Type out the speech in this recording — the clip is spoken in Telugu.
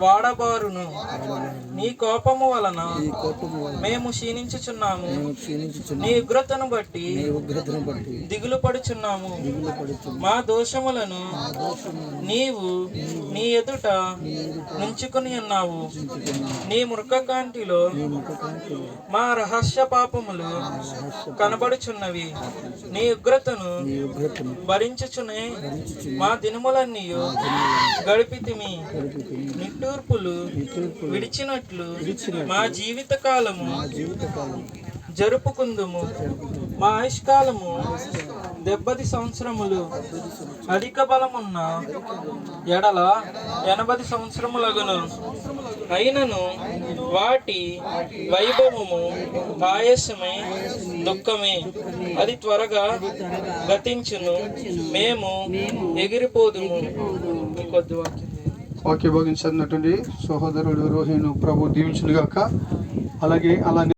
వాడబారును. నీ కోపము వలన మేము క్షీణించుచున్నాము. నీ ఉగ్రతను బట్టి దిగులు పడుచున్నాము. మా దోషములను నీవు నీ ఎదుట నుంచుకొని ఉన్నావు. నీ మృగకాంతిలో మా రహస్య పాపములు కనబడుచున్నవి. నీ ఉగ్రతను భరించుచునే మా దినములన్నీ గడిపితిమి. నిట్టూర్పులు విడిచినట్లు మా జీవిత కాలము జరుపుకుందుము. మా ఆయుష్కాలము 70 సంవత్సరములు, అధిక బలమున్న ఎడల 80 సంవత్సరములగును. అయినను వాటి వైభవము ఆయాసమే, దుఃఖమే. అది త్వరగా గతించును. మేము ఎగిరిపోదుము. కొద్ది వాక్య భాగం చదివినటువంటి సహోదరుడు రోహిణు ప్రభు దీవించును గాక. అలాగే